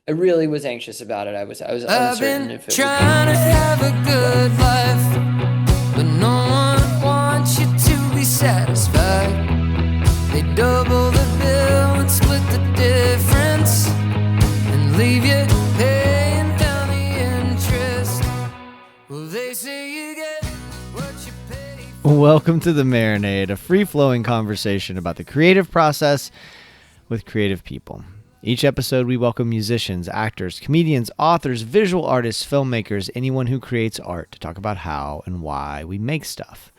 I really was anxious about it. I was I've uncertain been if it would trying be to have a well. good life, but no one wants you to be satisfied. They double the bill and split the difference and leave you paying down the interest. Well, they say you get what you pay for. Welcome to the Marinade, a free-flowing conversation about the creative process with creative people. Each episode, we welcome musicians, actors, comedians, authors, visual artists, filmmakers, anyone who creates art to talk about how and why we make stuff.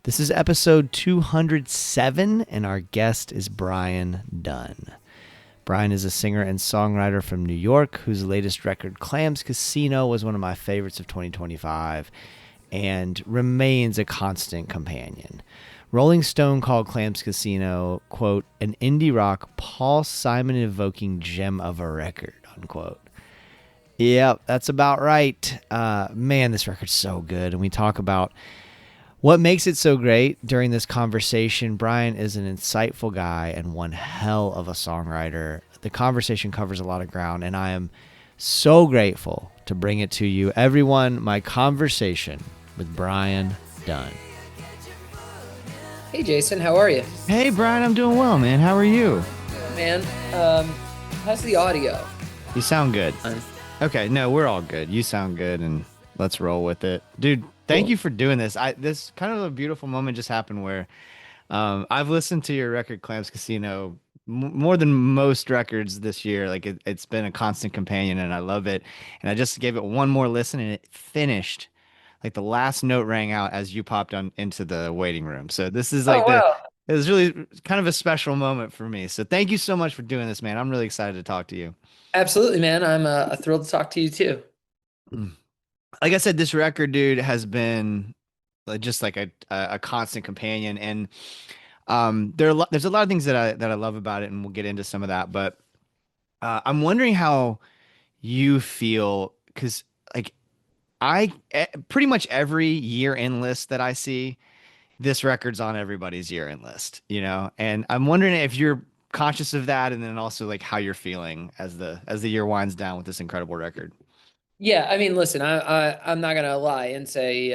This is episode 207, and our guest is Brian Dunne. Brian is a singer and songwriter from New York whose latest record, Clams Casino, was one of my favorites of 2025 and remains a constant companion. Rolling Stone called Clams Casino, quote, an indie rock Paul Simon-evoking gem of a record, unquote. Yep, that's about right. Man, this record's so good. And we talk about what makes it so great during this conversation. Brian is an insightful guy and one hell of a songwriter. The conversation covers a lot of ground, and I am so grateful to bring it to you. Everyone, my conversation with Brian Dunne. Hey Jason, how are you? Hey, Brian, I'm doing well, man. How are you? Man, how's the audio? You sound good. Um, Okay, no, we're all good. You sound good, and let's roll with it. Dude, thank Cool. you for doing this. This kind of a beautiful moment just happened where I've listened to your record, Clams Casino, more than most records this year. Like it's been a constant companion, and I love it. And I just gave it one more listen, and it finished. Like the last note rang out as you popped on into the waiting room. So this is Oh like wow. it was really kind of a special moment for me. So thank you so much for doing this, man. I'm really excited to talk to you. Absolutely, man. I'm thrilled to talk to you too. Mm. Like I said, this record, dude, has been just like a constant companion, and there's a lot of things that I love about it, and we'll get into some of that. But I'm wondering how you feel because like pretty much every year end list that I see, this record's on everybody's year end list, and I'm wondering if you're conscious of that, and then also like how you're feeling as the year winds down with this incredible record. Yeah, I mean, listen, I'm not gonna lie and say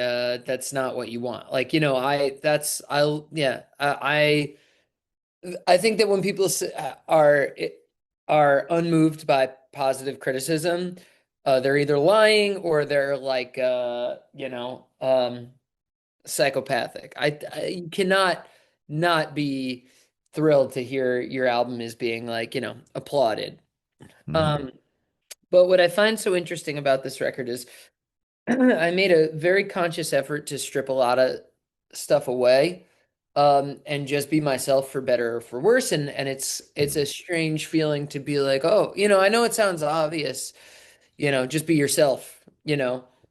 that's not what you want. Like, I that's I yeah, I think that when people are unmoved by positive criticism, they're either lying or they're like psychopathic. You cannot not be thrilled to hear your album is being like, applauded. Mm, Um, but what I find so interesting about this record is I made a very conscious effort to strip a lot of stuff away, and just be myself for better or for worse. And it's a strange feeling to be like, oh, I know it sounds obvious, just be yourself.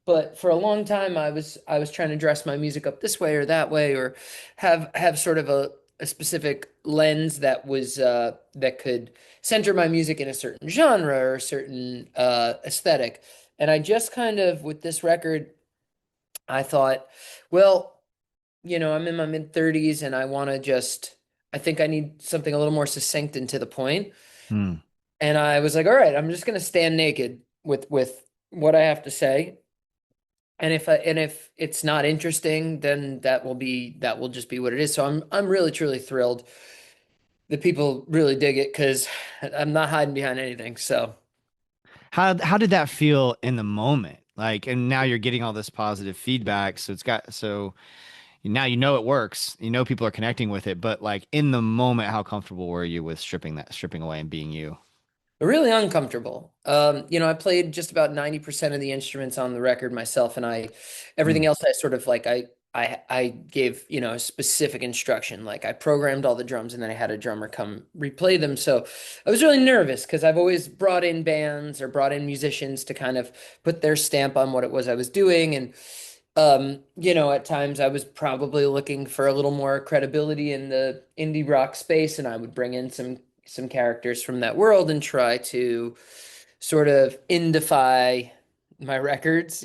But for a long time, I was trying to dress my music up this way or that way, or have sort of a specific lens that could center my music in a certain genre or a certain aesthetic. And I just kind of with this record, I thought, well, I'm in my mid 30s and I think I need something a little more succinct and to the point. mm. And I was like, all right, I'm just going to stand naked with what I have to say. And if it's not interesting, then that will just be what it is. So I'm really truly thrilled that people really dig it because I'm not hiding behind anything. So How did that feel in the moment? Like, and now you're getting all this positive feedback, so now it works. People are connecting with it, but like in the moment, how comfortable were you with stripping away and being you? really uncomfortable. I played just about 90% of the instruments on the record myself, and everything Mm, else I sort of like I gave, a specific instruction. Like I programmed all the drums and then I had a drummer come replay them. So I was really nervous because I've always brought in bands or brought in musicians to kind of put their stamp on what it was I was doing. And at times I was probably looking for a little more credibility in the indie rock space, and I would bring in some characters from that world and try to sort of indify my records.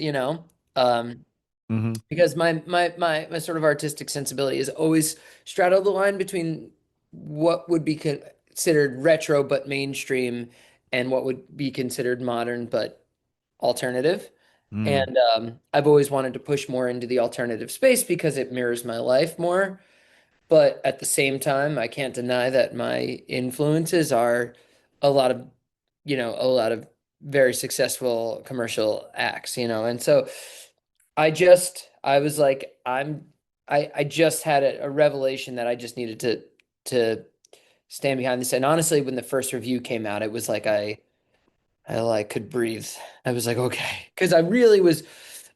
Um, hmm because my sort of artistic sensibility has always straddled the line between what would be considered retro but mainstream and what would be considered modern but alternative. Mm. And I've always wanted to push more into the alternative space because it mirrors my life more. But at the same time, I can't deny that my influences are a lot of, a lot of very successful commercial acts, and so I was like, I just had a revelation that I just needed to stand behind this. And honestly, when the first review came out, it was like I like could breathe. I was like, okay, because I really was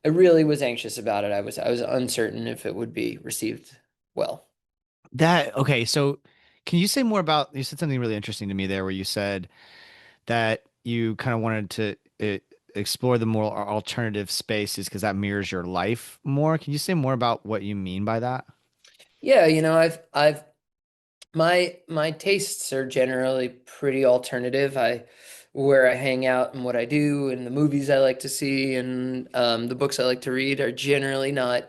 anxious about it. I was uncertain if it would be received well. That okay, so can you say more about you said something really interesting to me there where you said that you kind of wanted to explore the more alternative spaces because that mirrors your life more. Can you say more about what you mean by that? Yeah, I've my tastes are generally pretty alternative. I Where I hang out and what I do and the movies I like to see and the books I like to read are generally not,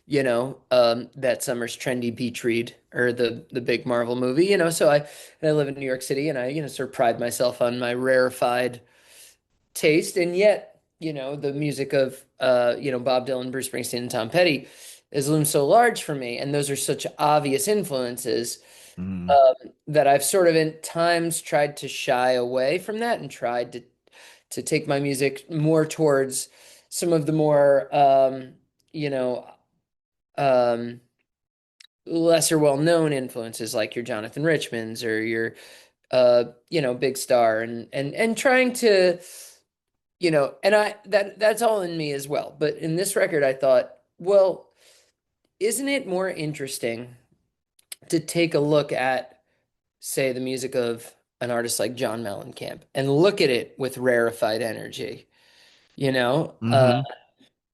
that summer's trendy beach read or the big Marvel movie, So I live in New York City and I, sort of pride myself on my rarefied taste, and yet, the music of Bob Dylan, Bruce Springsteen, and Tom Petty has loomed so large for me, and those are such obvious influences Mm. that I've sort of in times tried to shy away from that and tried to take my music more towards some of the more you know um lesser well-known influences like your Jonathan Richmans or your Big Star, and trying to, and that's all in me as well. But in this record, I thought, well, isn't it more interesting to take a look at, say, the music of an artist like John Mellencamp and look at it with rarefied energy, you know? Hmm.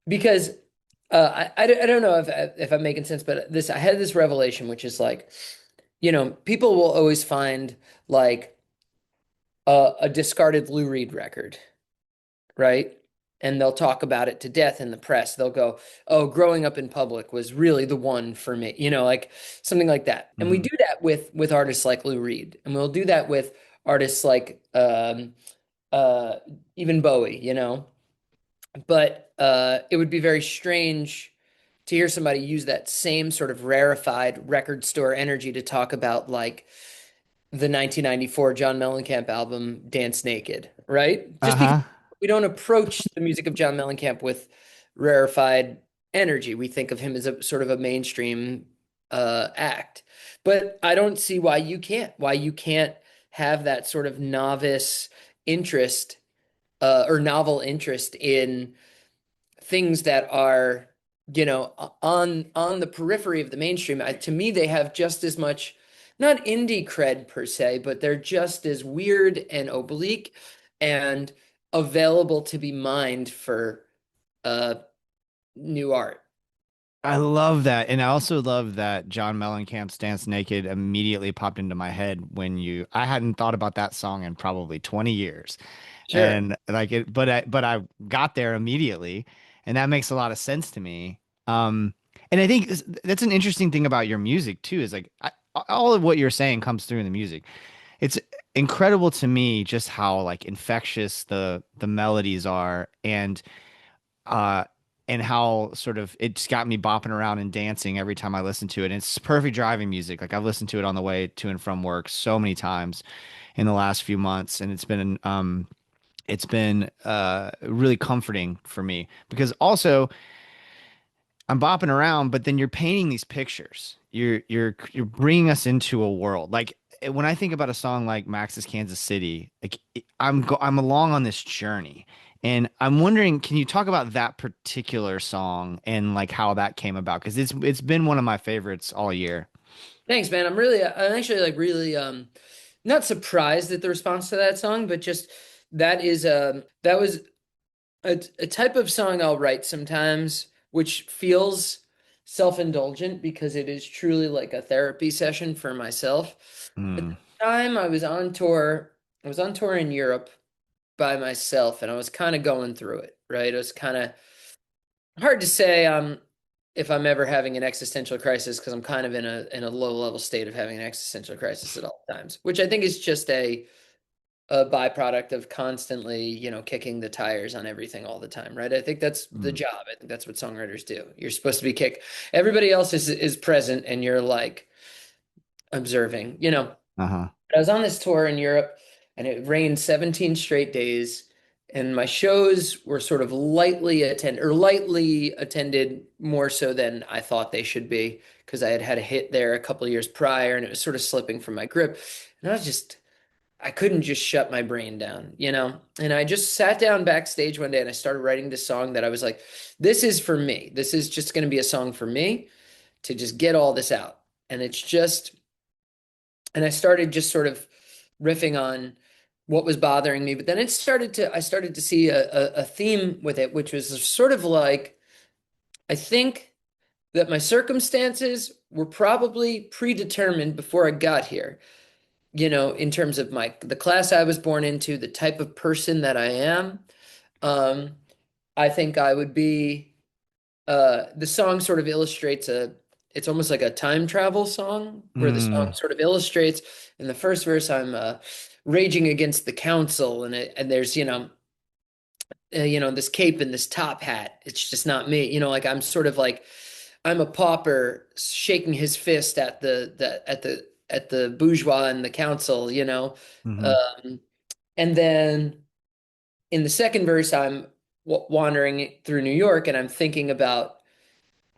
Because I don't know if I'm making sense, but I had this revelation, which is like, people will always find like a discarded Lou Reed record, right? And they'll talk about it to death in the press. They'll go, "Oh, growing up in public was really the one for me," like something like that. And we Hmm. do that with artists like Lou Reed, and we'll do that with artists like uh, even Bowie, But it would be very strange to hear somebody use that same sort of rarefied record store energy to talk about like the 1994 John Mellencamp album Dance Naked, right? Just because Uh-huh. we don't approach the music of John Mellencamp with rarefied energy. We think of him as a sort of a mainstream act. But I don't see why you can't have that sort of novice interest or novel interest in things that are, on the periphery of the mainstream. To me, they have just as much, not indie cred per se, but they're just as weird and oblique and available to be mined for uh new art. I love that. And I also love that John Mellencamp's Dance Naked immediately popped into my head when I hadn't thought about that song in probably 20 years. Sure. And like it, but I got there immediately, and that makes a lot of sense to me. And I think that's an interesting thing about your music too, is like all of what you're saying comes through in the music. It's incredible to me just how like infectious the melodies are, uh and how sort of it's got me bopping around and dancing every time I listen to it. And it's perfect driving music. Like I've listened to it on the way to and from work so many times in the last few months, and it's been really comforting for me because also I'm bopping around, but then you're painting these pictures. You're bringing us into a world. Like when I think about a song like Max's Kansas City, like I'm along on this journey, and I'm wondering, can you talk about that particular song and like how that came about? Because it's been one of my favorites all year. Thanks, man. I'm actually like really not surprised at the response to that song, but just that was a type of song I'll write sometimes, which feels self-indulgent because it is truly like a therapy session for myself. At Mm. the time I was on tour in Europe by myself and I was kind of going through it, right? It was kind of hard to say if I'm ever having an existential crisis because I'm kind of in a low level state of having an existential crisis at all times, which I think is just a byproduct of constantly, kicking the tires on everything all the time, right? I think that's the Mm. job. I think that's what songwriters do. You're supposed to be kick. Everybody else is present and you're like observing, Uh-huh. I was on this tour in Europe and it rained 17 straight days. And my shows were sort of lightly attended more so than I thought they should be because I had had a hit there a couple of years prior and it was sort of slipping from my grip. And I couldn't just shut my brain down, And I just sat down backstage one day and I started writing this song that I was like, this is for me. This is just going to be a song for me to just get all this out. And and I started just sort of riffing on what was bothering me, but then I started to see a theme with it, which was sort of like, I think that my circumstances were probably predetermined before I got here, in terms of the class I was born into, the type of person that I am. Um, I think I would be the song sort of illustrates it's almost like a time travel song where the song Mm. sort of illustrates in the first verse I'm raging against the council and there's this cape and this top hat, it's just not me, like I'm sort of like I'm a pauper shaking his fist at the bourgeois and the council, Hmm. um, and then in the second verse I'm wandering through New York and I'm thinking about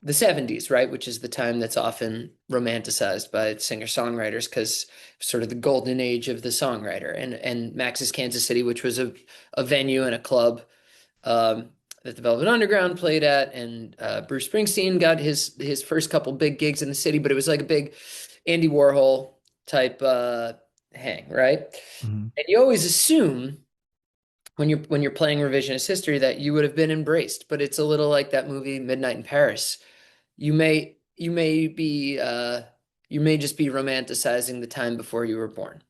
the 70s, right? Which is the time that's often romanticized by singer-songwriters because sort of the golden age of the songwriter. And Max's Kansas City, which was a venue and a club um, that the Velvet Underground played at, and Bruce Springsteen got his first couple big gigs in the city, but it was like a big Andy Warhol type hang, right? Hmm. And you always assume when you're playing revisionist history that you would have been embraced, but it's a little like that movie Midnight in Paris. You may just be romanticizing the time before you were born.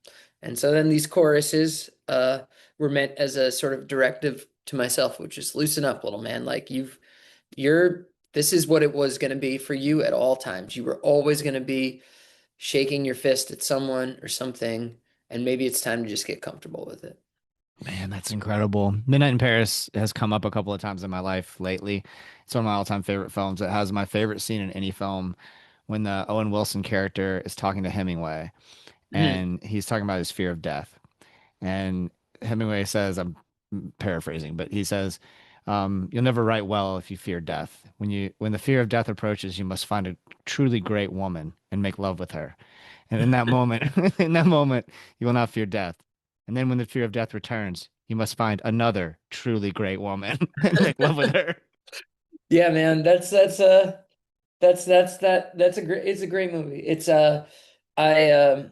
And so then these choruses were meant as a sort of directive to myself, which is loosen up, little man. Like you're this is what it was going to be for you at all times. You were always going to be shaking your fist at someone or something, and maybe it's time to just get comfortable with it. Man, that's incredible. Midnight in Paris has come up a couple of times in my life lately. It's one of my all-time favorite films. It has my favorite scene in any film when the Owen Wilson character is talking to Hemingway Mhm. and he's talking about his fear of death. And Hemingway says, I'm paraphrasing, but he says, "You'll never write well if you fear death. When the fear of death approaches, you must find a truly great woman and make love with her. And in that moment, in that moment, you will not fear death. And then when the fear of death returns, you must find another truly great woman and make love with her." Yeah, man, that's a great it's a great movie. I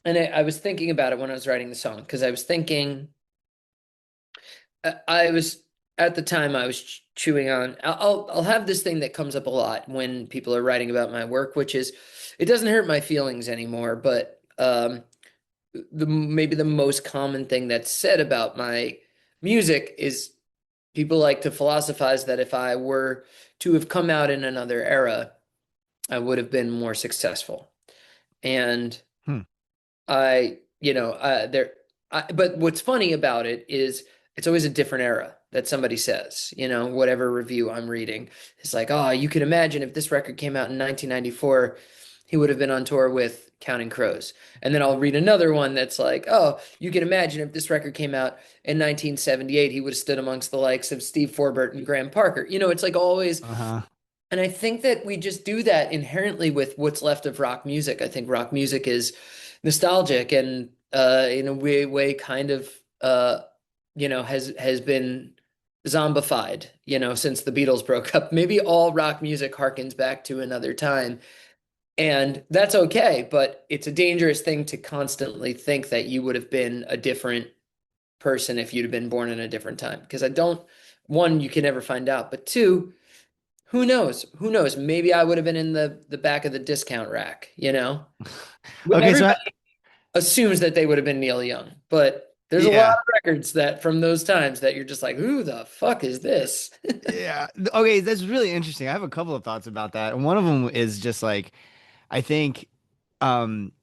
and I was thinking about it when I was writing the song because I was thinking I was at the time I was chewing on I'll have this thing that comes up a lot when people are writing about my work, which is it doesn't hurt my feelings anymore, but the maybe the most common thing that's said about my music is people like to philosophize that if I were to have come out in another era, I would have been more successful. And Hmm. but what's funny about it is it's always a different era that somebody says, whatever review I'm reading. It's like, oh, you can imagine if this record came out in 1994, he would have been on tour with Counting Crows. And then I'll read another one that's like, oh, you can imagine if this record came out in 1978, he would have stood amongst the likes of Steve Forbert and Graham Parker. It's like always Uh-huh. and I think that we just do that inherently with what's left of rock music. I think rock music is nostalgic and in a way kind of has been zombified, since the Beatles broke up. Maybe all rock music harkens back to another time. And that's okay, but it's a dangerous thing to constantly think that you would have been a different person if you'd have been born in a different time. Because one, you can never find out, but two, who knows? Who knows? Maybe I would have been in the back of the discount rack. Okay, so Everybody assumes that they would have been Neil Young, but there's a lot yeah. of records that from those times that you're just like, who the fuck is this? Yeah. Okay, that's really interesting. I have a couple of thoughts about that. And one of them is just like I think um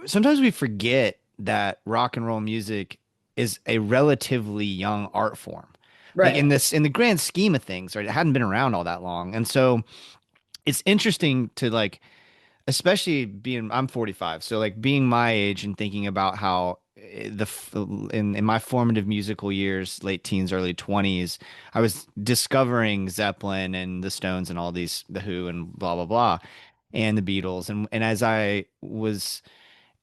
sometimes we forget that rock and roll music is a relatively young art form. Like Right. in the grand scheme of things, right? It hadn't been around all that long. And so it's interesting to like, especially being I'm 45, so like being my age and thinking about how in my formative musical years, late teens, early 20s, I was discovering Zeppelin and the Stones and all these, the Who and blah blah blah, and the Beatles, and as I was,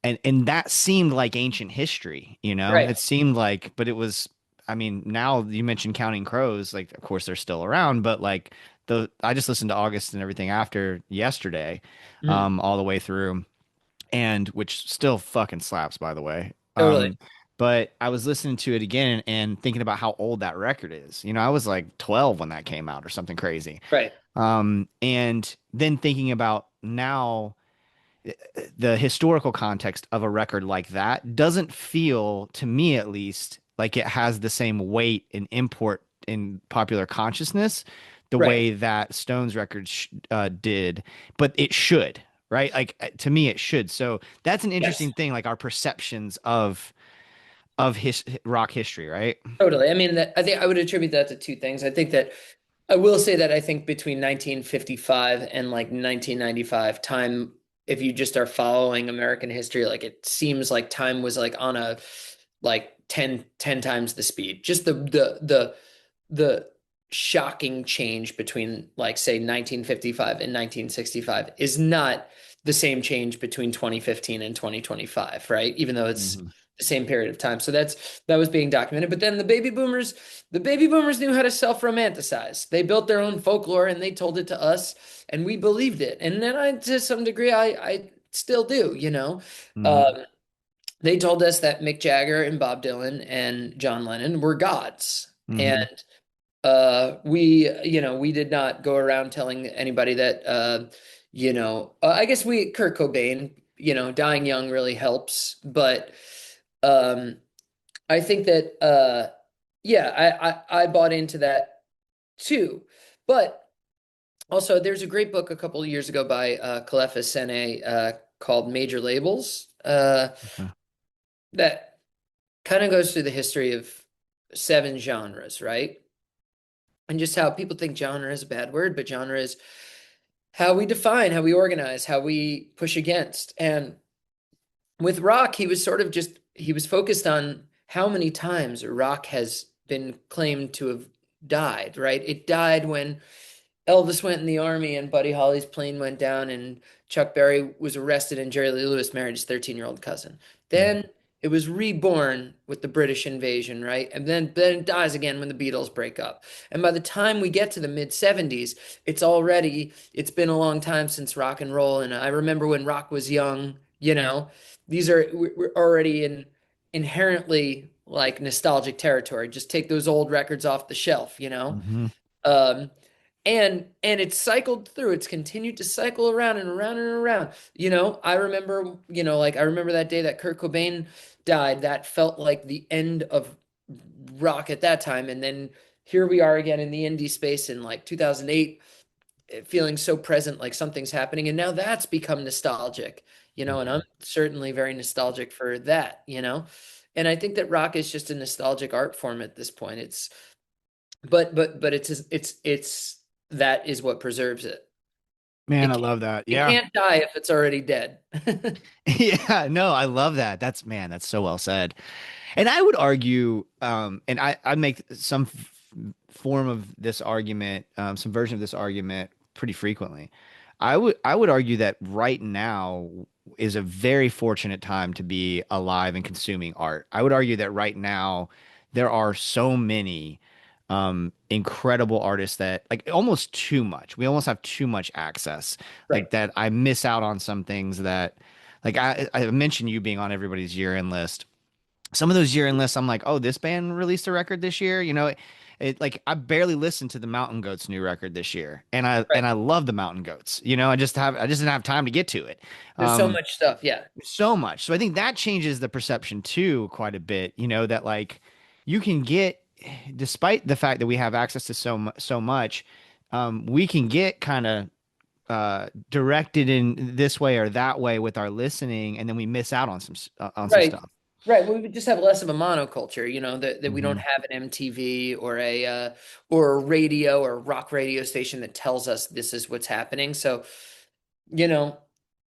and that seemed like ancient history, you know? Right. It seemed like, but it was, I mean, now you mentioned Counting Crows, like of course they're still around, but like the I just listened to August and everything after yesterday, Mhm. all the way through, and which still fucking slaps, by the way. Totally. But I was listening to it again and thinking about how old that record is. You know, I was like 12 when that came out or something crazy. Right. And then thinking about now the historical context of a record like that doesn't feel, to me at least, like it has the same weight and import in popular consciousness the Right. way that Stones records did, but it should, right? Like to me, it should. So that's an Yes. interesting thing, like our perceptions of rock history, right? Totally. I mean, that I think I would attribute that to two things. I think that I will say that I think between 1955 and like 1995, time, if you just are following American history, like it seems like time was like on a like ten times the speed. Just the shocking change between like say 1955 and 1965 is not the same change between 2015 and 2025, right? Even though it's Hmm. the same period of time. So that was being documented. But then the baby boomers knew how to self-romanticize. They built their own folklore and they told it to us and we believed it. And then to some degree, I still do, you know. Hmm. Um, they told us that Mick Jagger and Bob Dylan and John Lennon were gods. Hmm. And we did not go around telling anybody that, I guess Kurt Cobain, dying young really helps. But um, I think that, yeah, I bought into that too. But also, there's a great book a couple of years ago by Kalefa Sene called Major Labels Okay. that kind of goes through the history of seven genres, right? And just how people think genre is a bad word, but genre is how we define, how we organize, how we push against. And with rock, he was focused on how many times rock has been claimed to have died, right? It died when Elvis went in the army and Buddy Holly's plane went down and Chuck Berry was arrested and Jerry Lee Lewis married his 13-year-old cousin. Mhm. Then it was reborn with the British invasion, right? And then it dies again when the Beatles break up. And by the time we get to the mid 70s, it's been a long time since rock and roll. And I remember when rock was young, we're already in inherently like nostalgic territory. Just take those old records off the shelf, you know? Hmm. Um, and it's cycled through. It's continued to cycle around and around and around. I remember that day that Kurt Cobain died. That felt like the end of rock at that time. And then here we are again in the indie space in like 2008, feeling so present, like something's happening. And now that's become nostalgic, and I'm certainly very nostalgic for that, And I think that rock is just a nostalgic art form at this point. But it's that is what preserves it. Man, It I can't, love that. it Yeah. can't die if it's already dead. Yeah, no, I love that. That's man, that's so well said. And I would argue, and I make some form of this argument, some version of this argument pretty frequently. I would argue that right now is a very fortunate time to be alive and consuming art. I would argue that right now there are so many incredible artists that like almost too much. We almost have too much access. Right. Like that I miss out on some things that like I mentioned you being on everybody's year-end list. Some of those year-end lists, I'm like, oh, this band released a record this year. Like I barely listened to the Mountain Goats new record this year, and I Right. and I love the Mountain Goats. I just didn't have time to get to it. There's so Um, much stuff. Yeah. so much. So I think that changes the perception too quite a bit. That like you can get, despite the fact that we have access to so much, we can get kind of directed in this way or that way with our listening, and then we miss out on some Right. stuff. Right. We would just have less of a monoculture, that we don't Hmm. have an MTV or a radio or a rock radio station that tells us this is what's happening. So, you know,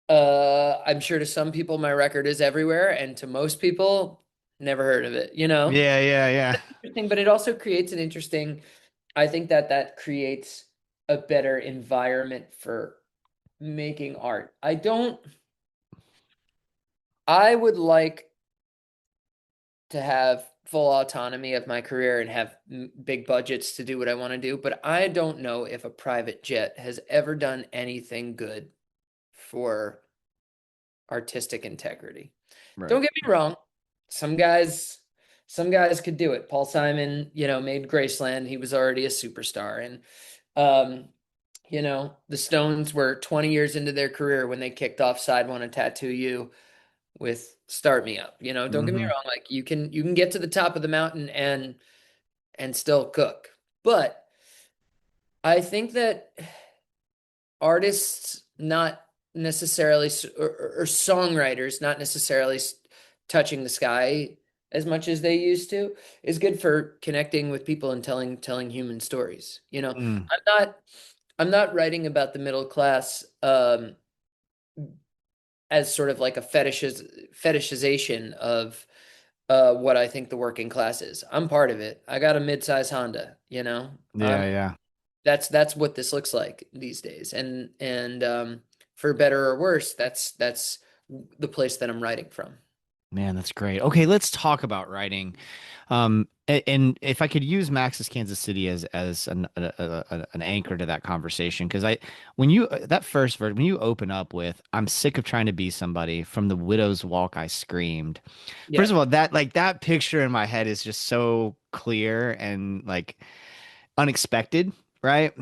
I'm sure to some people my record is everywhere, and to most people, never heard of it. Yeah, yeah, yeah. Interesting, but it also creates an interesting, I think that creates a better environment for making art. I would like to have full autonomy of my career and have big budgets to do what I want to do, but I don't know if a private jet has ever done anything good for artistic integrity. Right. Don't get me wrong, some guys some guys could do it. Paul Simon, made Graceland. He was already a superstar. And the Stones were 20 years into their career when they kicked off Side One to Tattoo You with Start Me Up. Don't get me Hmm. wrong, like you can get to the top of the mountain and still cook. But I think that artists not necessarily or songwriters not necessarily touching the sky as much as they used to is good for connecting with people and telling human stories. Mm. I'm not writing about the middle class as sort of like a fetishization of what I think the working class is. I'm part of it. I got a mid-size Honda. Yeah, yeah. That's what this looks like these days. And for better or worse, that's the place that I'm writing from. Man, that's great. Okay, let's talk about writing. And if I could use Max's Kansas City as an anchor to that conversation, because when you that first verse, when you open up with "I'm sick of trying to be somebody," from the Widow's Walk, I screamed. Yeah. First of all, that picture in my head is just so clear and like unexpected, right?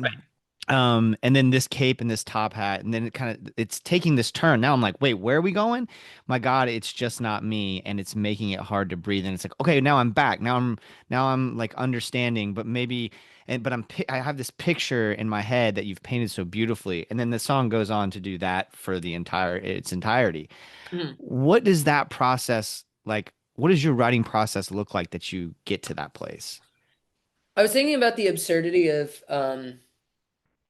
And then this cape and this top hat, and then it's taking this turn. Now I'm like, wait, where are we going? My God, it's just not me, and it's making it hard to breathe. And it's like, okay, now I'm back. Now I'm like understanding, but maybe, but I have this picture in my head that you've painted so beautifully, and then the song goes on to do that for its entirety. Mhm. What does that process like? What does your writing process look like that you get to that place? I was thinking about the absurdity of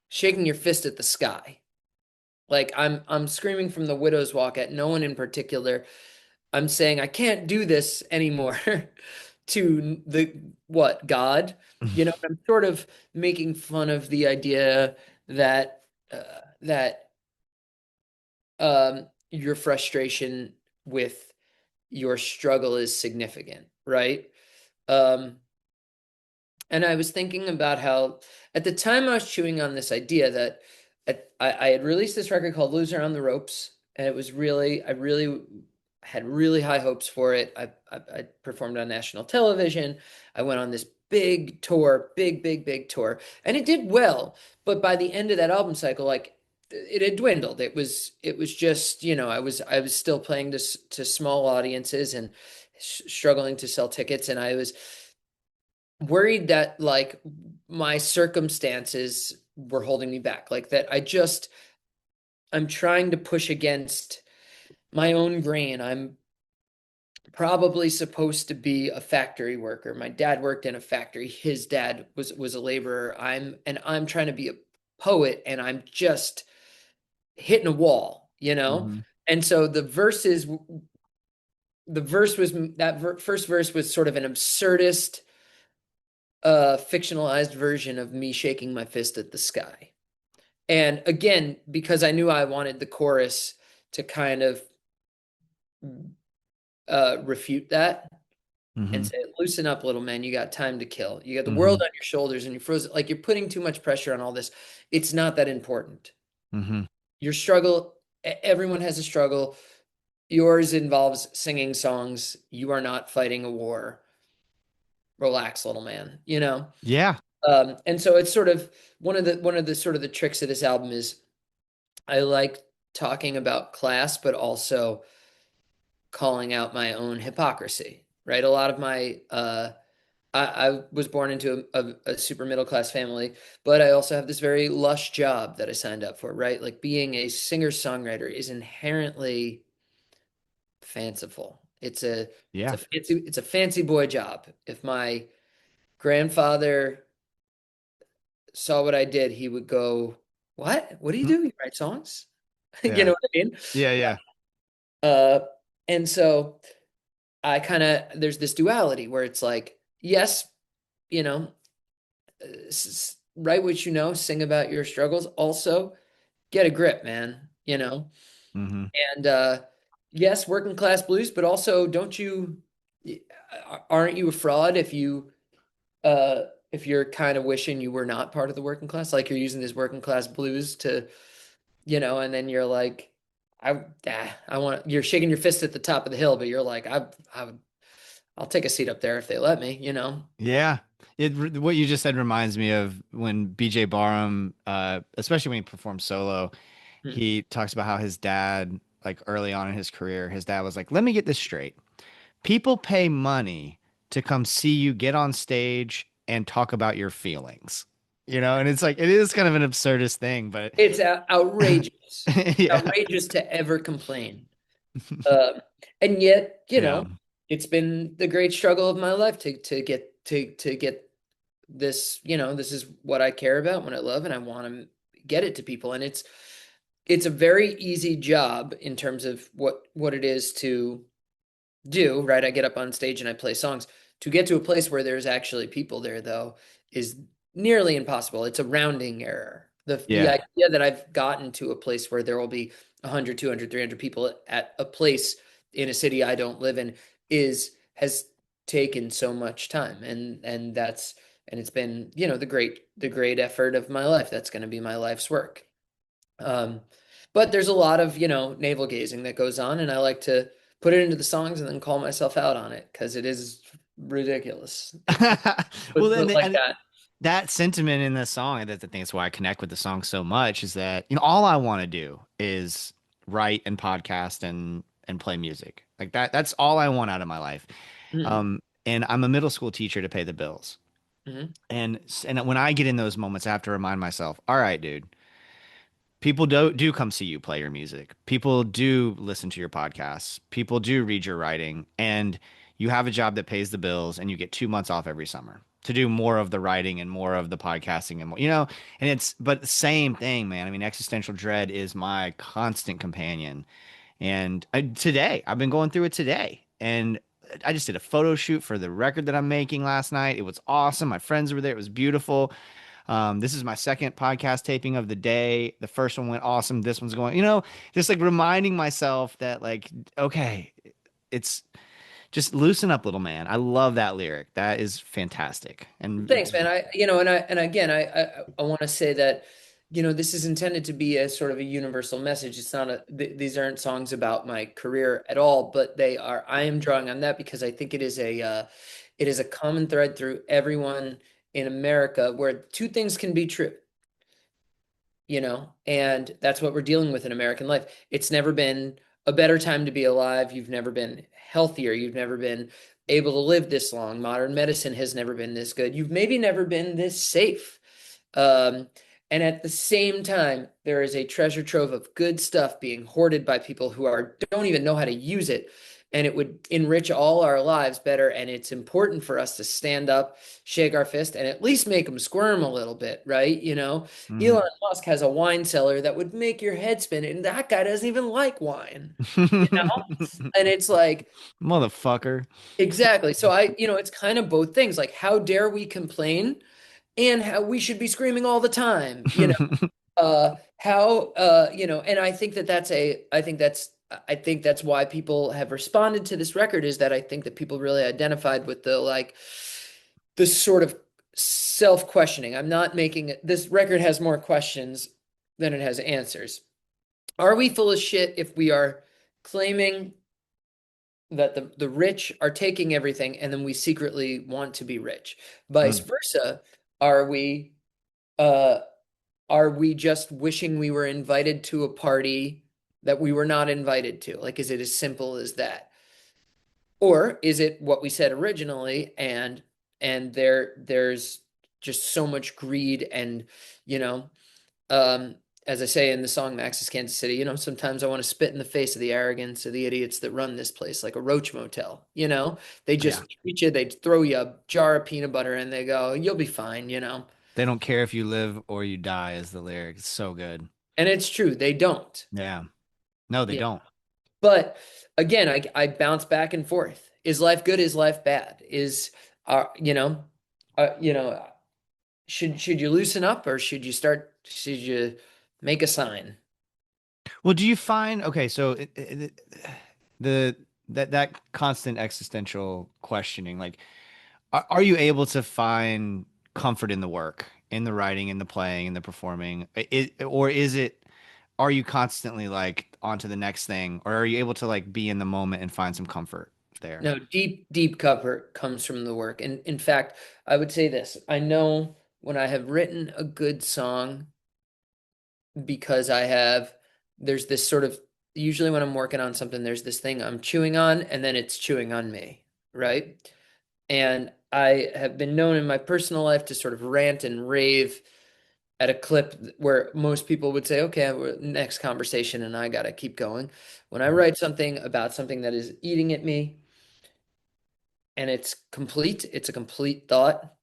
shaking your fist at the sky. Like I'm screaming from the widow's walk at no one in particular. I'm saying I can't do this anymore to the what God. I'm sort of making fun of the idea that your frustration with your struggle is significant, right? Um, and I was thinking about how at the time I was chewing on this idea that I had released this record called Loser on the Ropes, and it was I really had really high hopes for it. I performed on national television. I went on this big tour, big tour, and it did well. But by the end of that album cycle, like it had dwindled. It was just, I was still playing to small audiences and struggling to sell tickets, and I was worried that like my circumstances were holding me back, like that I'm trying to push against my own grain. I'm probably supposed to be a factory worker. My dad worked in a factory. His dad was a laborer. I'm trying to be a poet, and I'm just hitting a wall. Hmm. And so the verse was first verse was sort of an absurdist fictionalized version of me shaking my fist at the sky. And again, because I knew I wanted the chorus to kind of refute that and Hmm. say, loosen up, little man. You got time to kill. You got the world Hmm. on your shoulders and you're frozen. Like you're putting too much pressure on all this. It's not that important. Hmm. Your struggle, everyone has a struggle. Yours involves singing songs. You are not fighting a war. Relax, little man. Yeah. And so it's sort of one of the sort of the tricks of this album is I like talking about class, but also calling out my own hypocrisy, right? A lot of my I was born into a super middle class family, but I also have this very lush job that I signed up for, right? Like being a singer songwriter is inherently fanciful. It's a Yeah. it's a fancy boy job. If my grandfather saw what I did, he would go, "What? What do you Mm, do? You write songs?" You yeah. know what I mean? Yeah. Yeah. Uh, and so I kind of there's this duality where it's like, yes, you know, write what you know, sing about your struggles. Also, get a grip, man. Hmm. And yes, working class blues, but also don't you aren't you a fraud if you're kind of wishing you were not part of the working class, like you're using this working class blues to, and then you're like, I want you're shaking your fist at the top of the hill, but you're like, I'll take a seat up there if they let me. Yeah. What you just said reminds me of when BJ Barham, especially when he performed solo, Hmm. he talks about how his dad, like early on in his career, his dad was like, let me get this straight. People pay money to come see you get on stage and talk about your feelings. And it's like, it is kind of an absurdist thing, but It's outrageous, yeah. outrageous to ever complain. Um, and yet, Yeah. it's been the great struggle of my life to get this, this is what I care about, what I love, and I want to get it to people. And it's a very easy job in terms of what it is to do, right? I get up on stage and I play songs. To get to a place where there's actually people there, though, is nearly impossible. It's a rounding error. The Yeah. idea that I've gotten to a place where there will be 100, 200, 300 people at a place in a city I don't live in has taken so much time, and it's been, the great effort of my life. That's going to be my life's work. Um, but there's a lot of, navel gazing that goes on, and I like to put it into the songs and then call myself out on it because it is ridiculous. Well, But, then but like and that. that sentiment in the song, that's the thing. It's why I connect with the song so much. Is that all I want to do is write and podcast and play music like that. That's all I want out of my life. Mhm, And I'm a middle school teacher to pay the bills. mhm. And when I get in those moments, I have to remind myself, all right, dude, people do come see you play your music. People do listen to your podcasts. People do read your writing, and you have a job that pays the bills, and you get 2 months off every summer to do more of the writing and more of the podcasting and more, and it's but the same thing, man. I mean, existential dread is my constant companion. And today, I've been going through it today. And I just did a photo shoot for the record that I'm making last night. It was awesome. My friends were there. It was beautiful. This is my second podcast taping of the day. The first one went awesome. This one's going, just like reminding myself that, like, okay, it's just loosen up, little man. I love that lyric. That is fantastic. And Thanks, man. And again, I want to say that, this is intended to be a sort of a universal message. It's not these aren't songs about my career at all, but they are. I am drawing on that because I think it is a common thread through everyone in America where two things can be true. And that's what we're dealing with in American life. It's never been a better time to be alive. You've never been healthier. You've never been able to live this long. Modern medicine has never been this good. You've maybe never been this safe. Um, and at the same time, there is a treasure trove of good stuff being hoarded by people who don't even know how to use it. And it would enrich all our lives better. And it's important for us to stand up, shake our fist, and at least make them squirm a little bit, right? Mhm. Elon Musk has a wine cellar that would make your head spin, and that guy doesn't even like wine, you know? And it's like, Motherfucker. exactly. So it's kind of both things. Like, how dare we complain and how we should be screaming all the time, how and I think that's why people have responded to this record, is that I think that people really identified with this sort of self-questioning. I'm not making it, this record has more questions than it has answers. Are we full of shit if we are claiming that the rich are taking everything and then we secretly want to be rich? Vice Mm. versa, are we uh are we just wishing we were invited to a party that we were not invited to? Like, is it as simple as that? Or is it what we said originally, and there's just so much greed and, you know, um as I say in the song Max's Kansas City, sometimes I want to spit in the face of the arrogance of the idiots that run this place, like a roach motel. They Yeah. just treat you, they throw you a jar of peanut butter and they go, you'll be fine. They don't care if you live or you die is the lyric. It's so good. And it's true, they don't. Yeah. No, they Yeah. don't. But again, I bounce back and forth. Is life good? Is life bad? Is, you know, uh, you know, should you loosen up or should you make a sign? Well, do you find okay, so the that constant existential questioning, like are you able to find comfort in the work, in the writing, in the playing, in the performing? Or is it are you constantly like on to the next thing, or are you able to like be in the moment and find some comfort there? No, deep cover comes from the work. And in fact, I would say this. I know when I have written a good song because there's this sort of, usually when I'm working on something, there's this thing I'm chewing on and then it's chewing on me, right? And I have been known in my personal life to sort of rant and rave at a clip where most people would say, okay, next conversation, and I got to keep going. When I write something about something that is eating at me and it's a complete thought,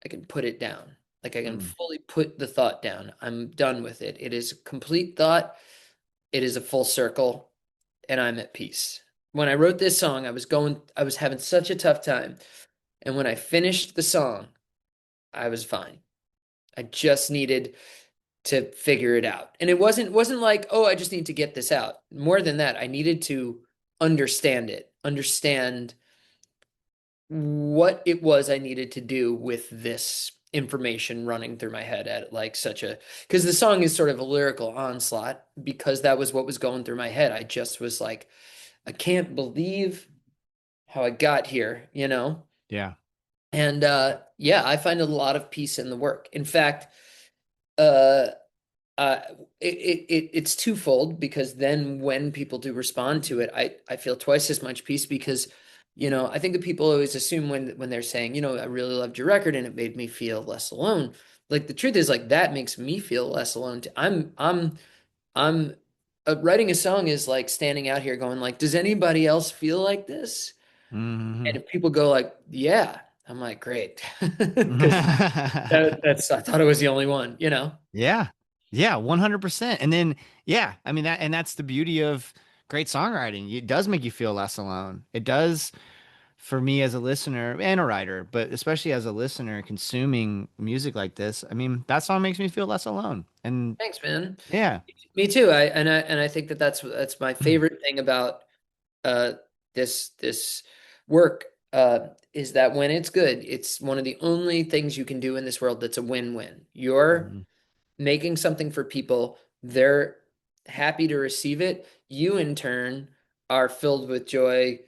I can put it down. Like I can Mm, fully put the thought down. I'm done with it. It is a complete thought. It is a full circle, and I'm at peace. When I wrote this song, I was having such a tough time. And when I finished the song, I was fine. I just needed to figure it out. And it wasn't like, oh, I just need to get this out. More than that, I needed to understand it, understand what it was I needed to do with this information running through my head at like such a, because the song is sort of a lyrical onslaught because that was what was going through my head. I just was like, I can't believe how I got here. yeah. And yeah, I find a lot of peace in the work. In fact, uh uh it's twofold because then when people do respond to it, I feel twice as much peace because I think that people always assume when they're saying, I really loved your record and it made me feel less alone. Like the truth is like that makes me feel less alone too. I'm writing a song is like standing out here going like, does anybody else feel like this? And Hmm. if people go like, yeah, I'm like, great. Because that's I thought I was the only one. Yeah. Yeah, 100%. And then yeah, I mean that's the beauty of great songwriting. It does make you feel less alone. It does for me as a listener and a writer, but especially as a listener consuming music like this. I mean, that song makes me feel less alone. And Thanks, man. yeah. Me too. I think that that's my favorite thing about uh this work is that when it's good, it's one of the only things you can do in this world that's a win-win. You're Mhm. making something for people, they're happy to receive it. You in turn are filled with joy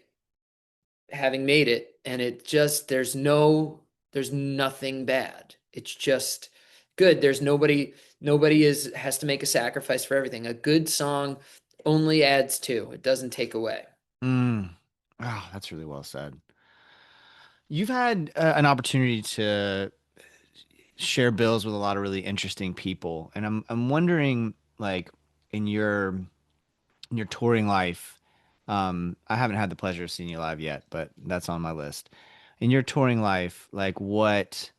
having made it, and it just there's nothing bad. It's just good. There's nobody is has to make a sacrifice for everything. A good song only adds to, it doesn't take away. Mm. Oh, that's really well said. You've had an opportunity to share bills with a lot of really interesting people, and I'm wondering, like, in your touring life, I haven't had the pleasure of seeing you live yet, but that's on my list. In your touring life, like, what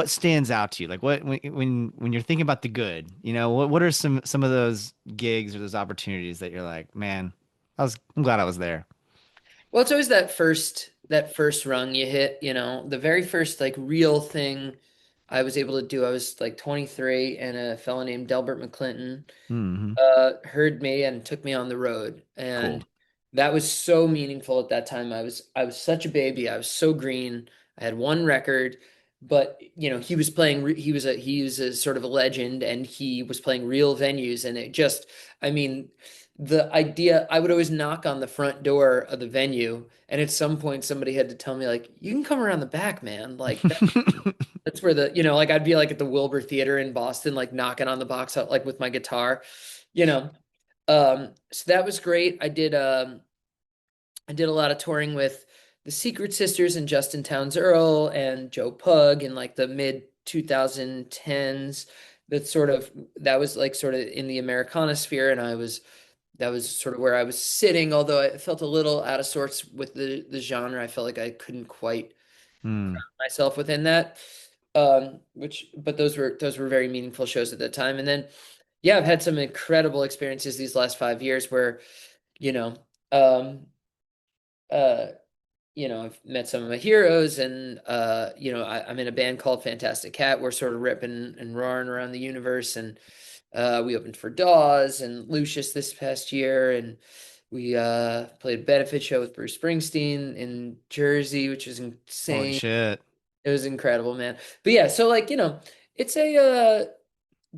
stands out to you? Like, what when you're thinking about the good, what are some of those gigs or those opportunities that you're like, man, I'm glad I was there. Well, it's always that first rung you hit. The very first like real thing I was able to do. I was like 23, and a fellow named Delbert McClinton Hmm. heard me and took me on the road, Cool. and that was so meaningful at that time. I was such a baby. I was so green. I had one record, but he was playing. He was a sort of a legend, and he was playing real venues, and it just, I mean, the idea. I would always knock on the front door of the venue, and at some point somebody had to tell me like, you can come around the back, man. Like that's where like I'd be like at the Wilbur Theater in Boston, like knocking on the box out like with my guitar, you know. So that was great. I did a lot of touring with the Secret Sisters and Justin Townes Earl and Joe Pug in like the mid 2010s. that's sort of that was like sort of in the Americana sphere, and that was sort of where I was sitting, although I felt a little out of sorts with the genre. I felt like I couldn't quite Mm. myself within that. Which but those were very meaningful shows at that time. And then yeah, I've had some incredible experiences these last 5 years where, you know, um uh I've met some of my heroes, and I'm in a band called Fantastic Cat. We're sort of ripping and roaring around the universe, and we opened for Dawes and Lucius this past year, and we played a benefit show with Bruce Springsteen in Jersey, which is Holy insane. shit. It was incredible, man. But yeah, so like, it's a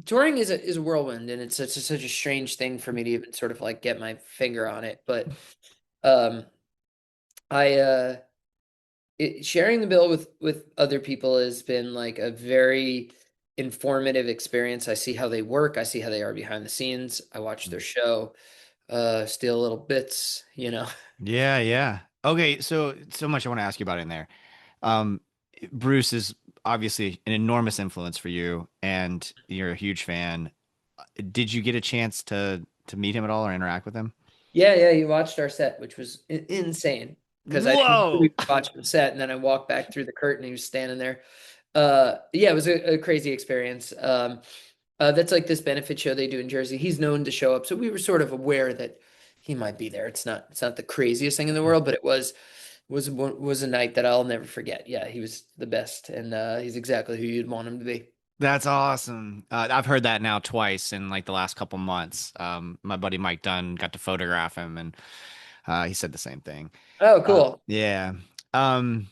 touring is a whirlwind, and it's such a strange thing for me to even sort of like get my finger on it. But um I sharing the bill with other people has been like a very informative experience. I see how they work. I see how they are behind the scenes. I watch their show, steal little bits. Yeah, yeah. Okay, so much I want to ask you about in there. Um, Bruce is obviously an enormous influence for you, and you're a huge fan. Did you get a chance to meet him at all or interact with him? Yeah, yeah, you watched our set, which was insane because I didn't Whoa! really watch the set, and then I walked back through the curtain. He was standing there. Yeah, it was a crazy experience. That's like this benefit show they do in Jersey. He's known to show up, so we were sort of aware that he might be there. It's not the craziest thing in the world, but it was a night that I'll never forget. Yeah, he was the best, and he's exactly who you'd want him to be. That's awesome. I've heard that now twice in like the last couple months. My buddy Mike Dunn got to photograph him, and he said the same thing. Oh, cool. Yeah. Um,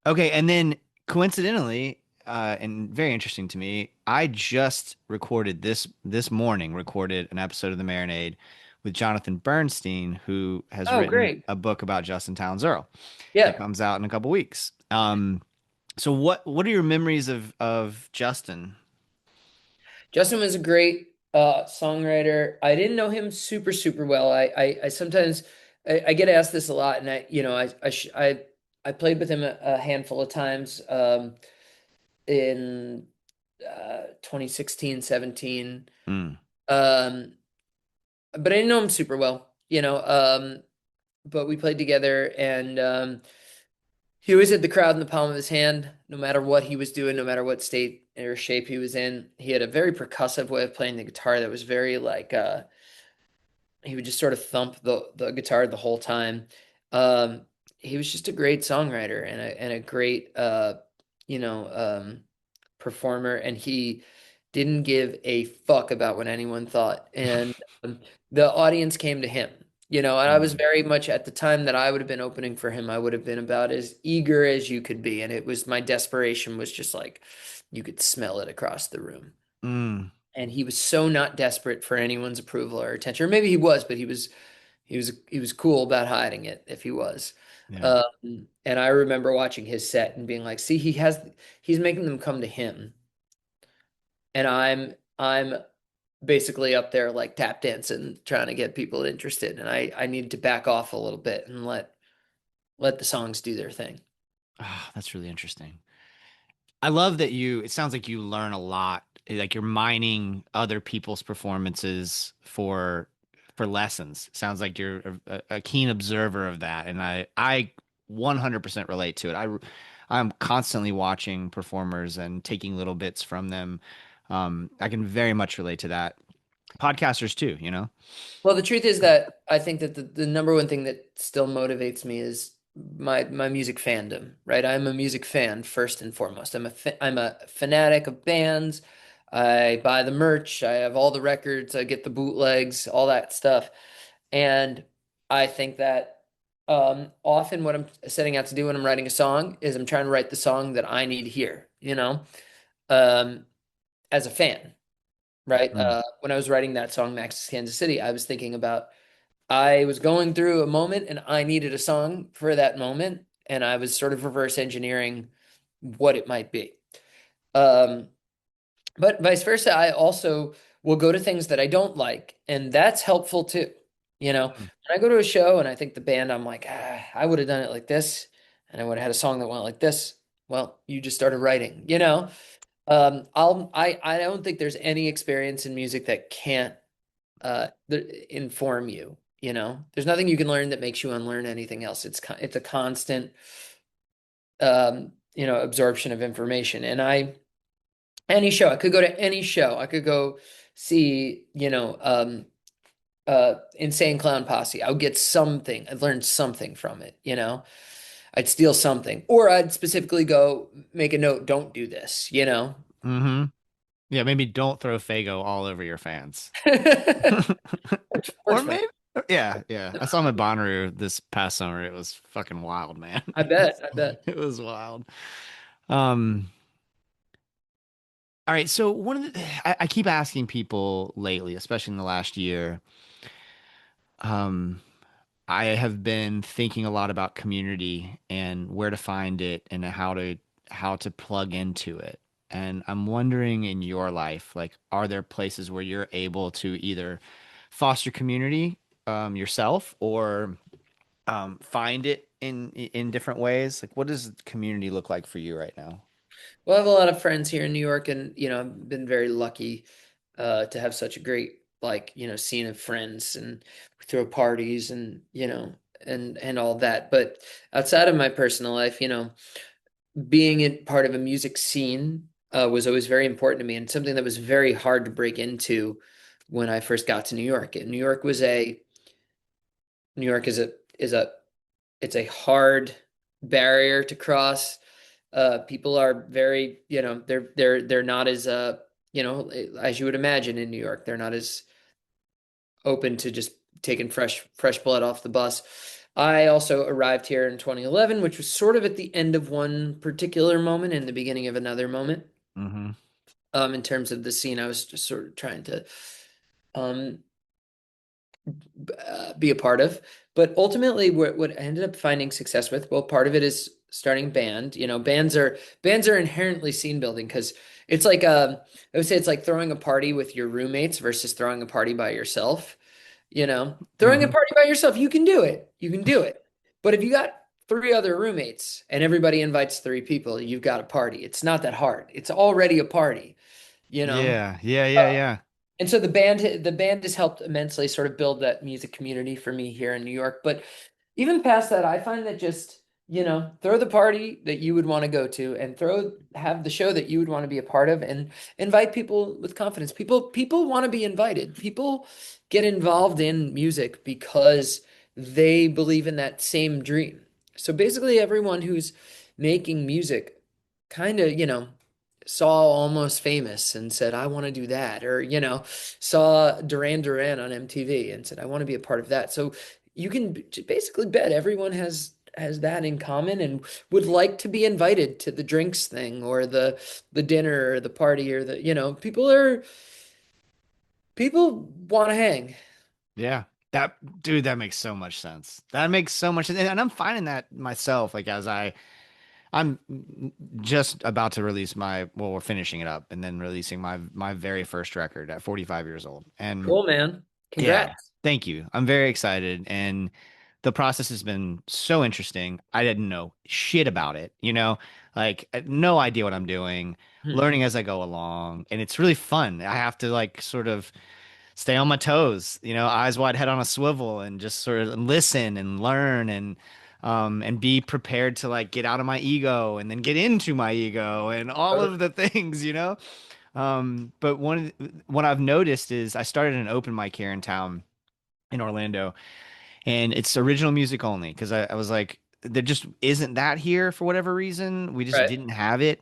okay, and then coincidentally, and very interesting to me, I just recorded this morning, recorded an episode of the Marinade with Jonathan Bernstein, who has Oh, written great. a book about Justin Townes Earl that Yeah. comes out in a couple weeks. So what are your memories of Justin? Justin was a great songwriter. I didn't know him super, super well. I sometimes I get asked this a lot, and I played with him a handful of times in 2016, 17. Mm, Um, but I didn't know him super well. But we played together, and he always had the crowd in the palm of his hand, no matter what he was doing, no matter what state or shape he was in. He had a very percussive way of playing the guitar that was very like he would just sort of thump the guitar the whole time. Um, he was just a great songwriter and a great you know, performer, and he didn't give a fuck about what anyone thought. And the audience came to him. And I was mm, very much at the time that I would have been opening for him, I would have been about as eager as you could be. And it was my desperation was just like you could smell it across the room. mm, And he was so not desperate for anyone's approval or attention. Or maybe he was, but he was cool about hiding it if he was. yeah. And I remember watching his set and being like, see, he's making them come to him. And I'm basically up there like tap dancing, trying to get people interested. And I needed to back off a little bit and let the songs do their thing. Ah, that's really interesting. I love that it sounds like you learn a lot, like you're mining other people's performances for lessons. Sounds like you're a keen observer of that, and I 100% relate to it. I'm constantly watching performers and taking little bits from them. I can very much relate to that. Podcasters too, you know? Well, the truth is that I think that the number one thing that still motivates me is my music fandom, right? I'm a music fan first and foremost. I'm a fanatic of bands. I buy the merch, I have all the records, I get the bootlegs, all that stuff. And I think that often what I'm setting out to do when I'm writing a song is I'm trying to write the song that I need to hear, um, as a fan, right? Mm, When I was writing that song, Max's Kansas City, I was thinking about I was going through a moment and I needed a song for that moment, and I was sort of reverse engineering what it might be. Um, but vice versa, I also will go to things that I don't like, and that's helpful too. mm, When I go to a show and I think the band, I'm like, I would have done it like this, and I would have had a song that went like this. Well, you just started writing. I don't think there's any experience in music that can't inform you, you know. There's nothing you can learn that makes you unlearn anything else. It's a constant absorption of information. And any show, I could go to any show. I could go see, Insane Clown Posse. I would get something. I'd learn something from it, you know. I'd steal something. Or I'd specifically go make a note, don't do this, you know. Mm-hmm. Yeah, maybe don't throw Fago all over your fans. Or Works fine. maybe, yeah, yeah. I saw him at Bonnaroo this past summer. It was fucking wild, man. I bet. I bet. It was wild. Um, all right, so I keep asking people lately, especially in the last year, um, I have been thinking a lot about community and where to find it and how to plug into it. And I'm wondering in your life, like, are there places where you're able to either foster community yourself or find it in different ways? Like, what does community look like for you right now? Well, I have a lot of friends here in New York, and I've been very lucky to have such a great scene of friends, and we throw parties and and all that. But outside of my personal life, being in part of a music scene was always very important to me, and something that was very hard to break into when I first got to New York. And New York is a it's a hard barrier to cross. People are very, they're not as as you would imagine in New York. They're not as open to just taking fresh blood off the bus. I also arrived here in 2011, which was sort of at the end of one particular moment and the beginning of another moment. Hmm. In terms of the scene, I was just sort of trying to um be a part of. But ultimately, what I ended up finding success with, well, part of it is starting band. Bands are inherently scene building because it's like I would say it's like throwing a party with your roommates versus throwing a party by yourself. Throwing a Hmm. party by yourself, you can do it. You can do it. But if you got three other roommates and everybody invites three people, you've got a party. It's not that hard. It's already a party, you know? Yeah, yeah, yeah, yeah. And so the band has helped immensely sort of build that music community for me here in New York. But even past that, I find that just, throw the party that you would want to go to and have the show that you would want to be a part of and invite people with confidence. People want to be invited. People get involved in music because they believe in that same dream. So basically everyone who's making music kind of, saw Almost Famous and said, I want to do that. Or, saw Duran Duran on MTV and said, I want to be a part of that. So you can basically bet everyone has that in common and would like to be invited to the drinks thing or the dinner or the party or people want to hang. Yeah. That dude, that makes so much sense. That makes so much sense. And I'm finding that myself, like I'm just about to release we're finishing it up and then releasing my very first record at 45 years old. And Cool, man. yeah, Congrats. thank you. I'm very excited and the process has been so interesting. I didn't know shit about it, like I had no idea what I'm doing, Hmm. learning as I go along, and it's really fun. I have to like sort of stay on my toes, eyes wide, head on a swivel, and just sort of listen and learn and be prepared to like get out of my ego and then get into my ego and all of the things. But what I've noticed is I started an open mic here in town in Orlando, and it's original music only because I was like, there just isn't that here for whatever reason. We just Right. didn't have it.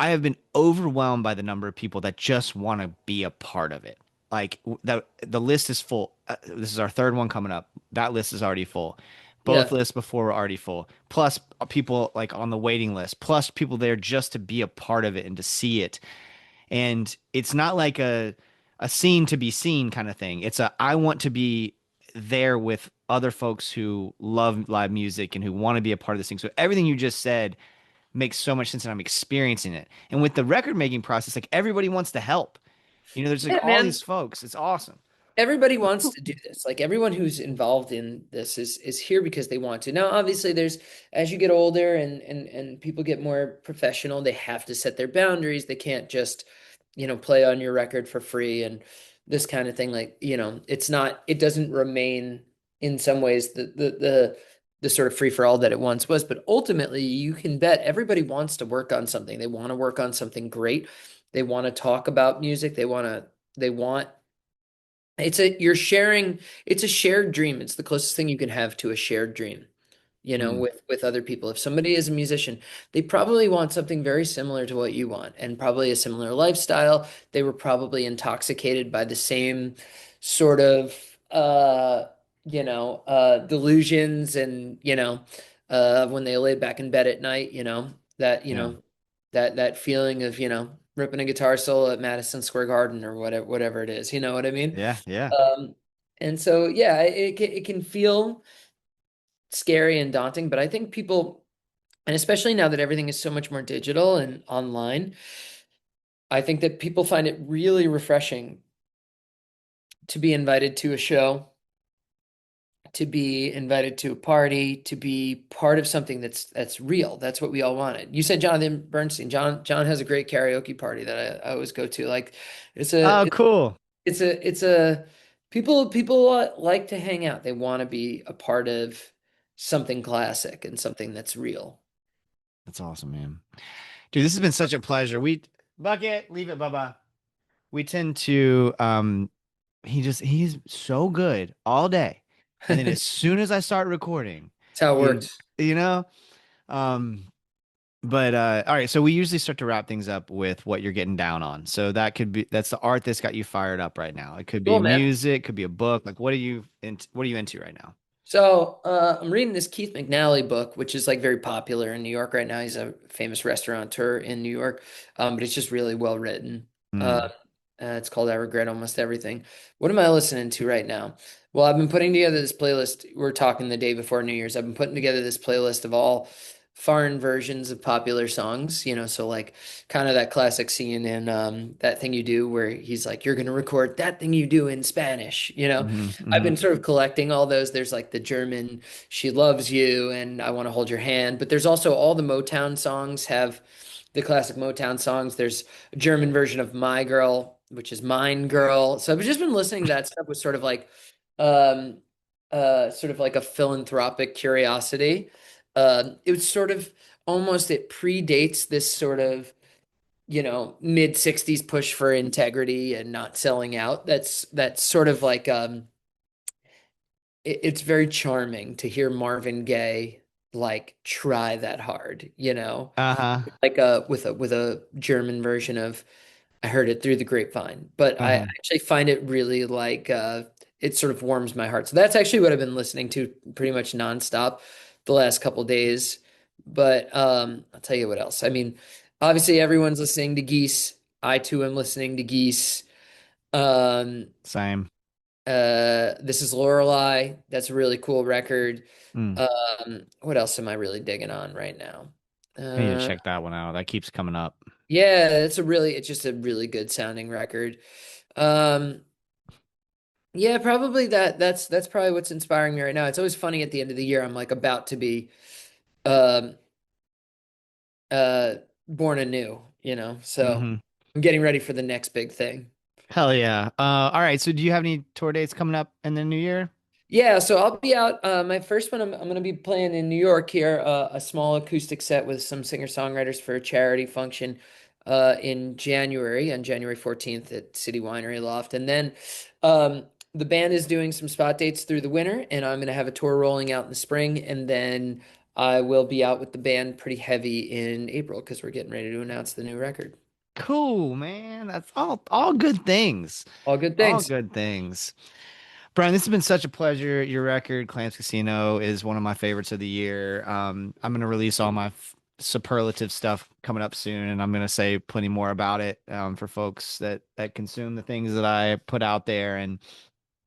I have been overwhelmed by the number of people that just want to be a part of it. Like the list is full. This is our third one coming up. That list is already full. Both Yeah. lists before were already full. Plus people like on the waiting list. Plus people there just to be a part of it and to see it. And it's not like a scene to be seen kind of thing. It's a I want to be there with other folks who love live music and who want to be a part of this thing. So everything you just said makes so much sense and I'm experiencing it. And with the record making process, like everybody wants to help. There's like Yeah, all man. these folks. It's awesome. everybody wants to do this. Like everyone who's involved in this is here because they want to. Now, obviously, there's as you get older and people get more professional, they have to set their boundaries. They can't just, play on your record for free and this kind of thing. Like, it's not, it doesn't remain in some ways the sort of free for all that it once was. But ultimately, you can bet everybody wants to work on something. They want to work on something great. They want to talk about music. They want you're sharing, it's a shared dream. It's the closest thing you can have to a shared dream, Mm, with other people. If somebody is a musician, they probably want something very similar to what you want and probably a similar lifestyle. They were probably intoxicated by the same sort of delusions and, when they lay back in bed at night, that, yeah. that feeling of, ripping a guitar solo at Madison Square Garden or whatever it is, you know what I mean? Yeah. Yeah. Um, and so, yeah, it can feel scary and daunting, but I think people, and especially now that everything is so much more digital and online, I think that people find it really refreshing to be invited to a show, to be invited to a party, to be part of something that's real. That's what we all wanted. You said Jonathan Bernstein. John has a great karaoke party that I always go to. Like it's a Oh, cool. it's a people like to hang out. They want to be a part of something classic and something that's real. That's awesome, man. Dude, this has been such a pleasure. Bucket, leave it, Bubba. We tend to he's so good all day. And then as That's soon as I start recording, how it you works. you know, um but all right, so we usually start to wrap things up with what you're getting down on. So that's the art that's got you fired up right now. It could be Cool, man. music, could be a book. Like what are you into right now? So I'm reading this Keith McNally book, which is like very popular in New York right now. He's a famous restaurateur in New York, but it's just really well written. Mm, It's called I Regret Almost Everything. What am I listening to right now? Well, I've been putting together this playlist. We're talking the day before New Year's. I've been putting together this playlist of all foreign versions of popular songs, so like kind of that classic scene in That Thing You Do where he's like, you're going to record that thing you do in Spanish. hmm I've hmm been sort of collecting all those. There's like the German She Loves You and I Want to Hold Your Hand, but there's also all the Motown songs have the classic Motown songs. There's a German version of My Girl, which is Mine Girl. So I've just been listening to that stuff with um sort of like a philanthropic curiosity. It was sort of almost it predates this sort of mid 60s push for integrity and not selling out. That's sort of like it's very charming to hear Marvin Gaye like try that hard, Uh-huh. like with a German version of I heard it through the grapevine. But I Uh-huh. actually find it really like it sort of warms my heart. So that's actually what I've been listening to pretty much nonstop the last couple days. But I'll tell you what else. I mean, obviously everyone's listening to Geese. I too am listening to Geese. Um, Same. This is Lorelei. That's a really cool record. Mm. What else am I really digging on right now? I need to Uh, check that one out. That keeps coming up. yeah, it's just a really good sounding record. Um, yeah, probably that's probably what's inspiring me right now. It's always funny at the end of the year. I'm like about to be um uh born anew, so Hmm I'm getting ready for the next big thing. Hell yeah. All right. So do you have any tour dates coming up in the new year? Yeah, so I'll be out. My first one, I'm going to be playing in New York here, a small acoustic set with some singer-songwriters for a charity function in January, on January 14th at City Winery Loft. And then the band is doing some spot dates through the winter, and I'm going to have a tour rolling out in the spring. And then I will be out with the band pretty heavy in April because we're getting ready to announce the new record. Cool, man. That's all good things. All good All things. good things. Brian, this has been such a pleasure. Your record, Clams Casino, is one of my favorites of the year. I'm going to release all my superlative stuff coming up soon, and I'm going to say plenty more about it for folks that consume the things that I put out there. And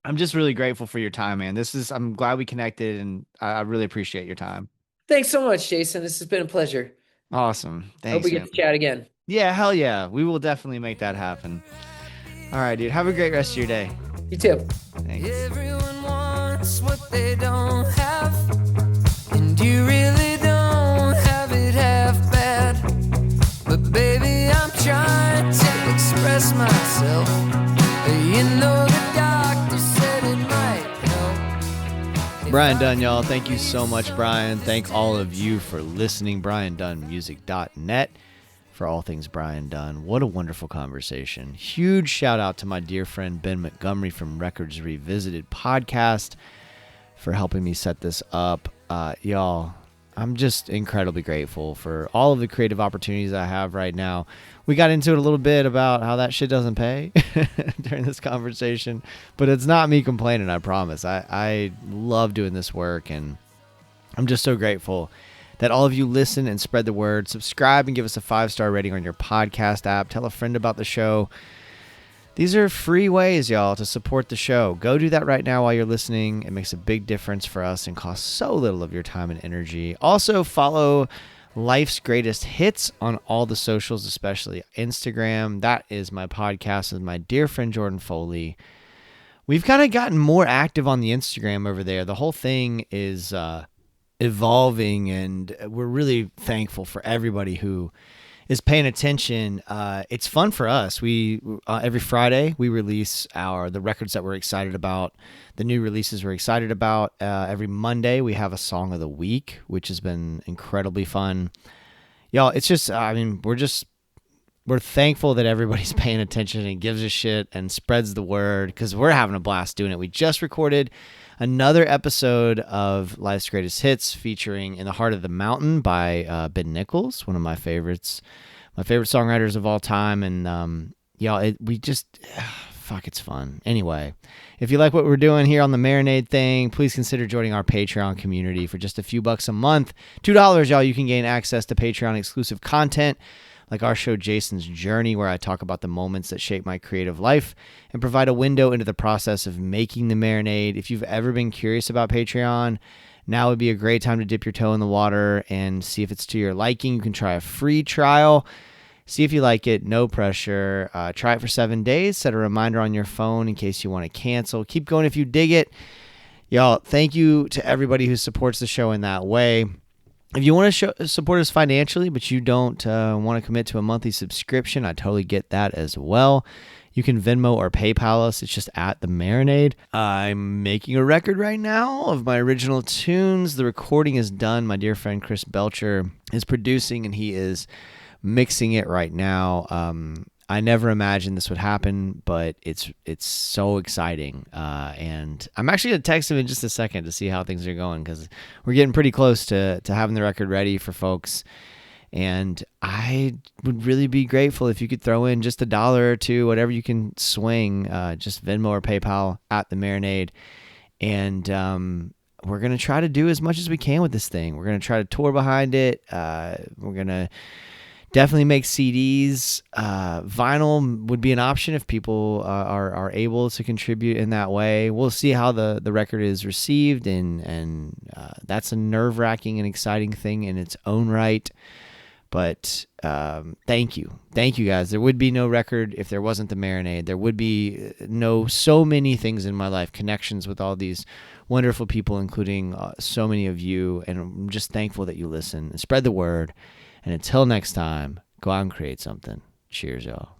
I'm just really grateful for your time, man. I'm glad we connected, and I really appreciate your time. Thanks so much, Jason. This has been a pleasure. Awesome. I hope we Thanks, get man. to chat again. Yeah, hell yeah. We will definitely make that happen. All right, dude. Have a great rest of your day. You too. Thanks. Everyone wants what they don't have, and you really don't have it half bad. But baby, I'm trying to express myself. You know the doctor said it might help. Brian Dunne, y'all. Thank you so much, Brian. Thank all of you for listening. BrianDunneMusic.net for all things Brian Dunne. What a wonderful conversation. Huge shout out to my dear friend Ben Montgomery from Records Revisited podcast for helping me set this up. Y'all, I'm just incredibly grateful for all of the creative opportunities I have right now. We got into it a little bit about how that shit doesn't pay during this conversation, but it's not me complaining, I promise. I love doing this work, and I'm just so grateful that all of you listen and spread the word. Subscribe and give us a 5-star rating on your podcast app. Tell a friend about the show. These are free ways, y'all, to support the show. Go do that right now while you're listening. It makes a big difference for us and costs so little of your time and energy. Also, follow Life's Greatest Hits on all the socials, especially Instagram. That is my podcast with my dear friend Jordan Foley. We've kind of gotten more active on the Instagram over there. The whole thing is evolving, and we're really thankful for everybody who is paying attention. It's fun for us. We every Friday we release the records that we're excited about, the new releases we're excited about. Every Monday we have a song of the week, which has been incredibly fun. Y'all, it's just, we're thankful that everybody's paying attention and gives a shit and spreads the word, because we're having a blast doing it. We just recorded another episode of Life's Greatest Hits featuring In the Heart of the Mountain by Ben Nichols, one of my favorites, my favorite songwriters of all time. And y'all, it's fun. Anyway, if you like what we're doing here on the Marinade thing, please consider joining our Patreon community for just a few bucks a month. $2, y'all, you can gain access to Patreon exclusive content, like our show Jason's Journey, where I talk about the moments that shape my creative life and provide a window into the process of making the Marinade. If you've ever been curious about Patreon, now would be a great time to dip your toe in the water and see if it's to your liking. You can try a free trial. See if you like it. No pressure. Try it for 7 days. Set a reminder on your phone in case you want to cancel. Keep going if you dig it. Y'all, thank you to everybody who supports the show in that way. If you want to support us financially, but you don't want to commit to a monthly subscription, I totally get that as well. You can Venmo or PayPal us. It's just at the Marinade. I'm making a record right now of my original tunes. The recording is done. My dear friend Chris Belcher is producing, and he is mixing it right now. I never imagined this would happen, but it's so exciting. And I'm actually going to text him in just a second to see how things are going, because we're getting pretty close to having the record ready for folks. And I would really be grateful if you could throw in just $1 or $2, whatever you can swing, just Venmo or PayPal at the Marinade. And we're going to try to do as much as we can with this thing. We're going to try to tour behind it. We're going to definitely make CDs. Vinyl would be an option if people are able to contribute in that way. We'll see how the record is received, and that's a nerve-wracking and exciting thing in its own right. But thank you guys. There would be no record if there wasn't the Marinade. There would be so many things in my life, connections with all these wonderful people, including so many of you, and I'm just thankful that you listen and spread the word. And until next time, go out and create something. Cheers, y'all.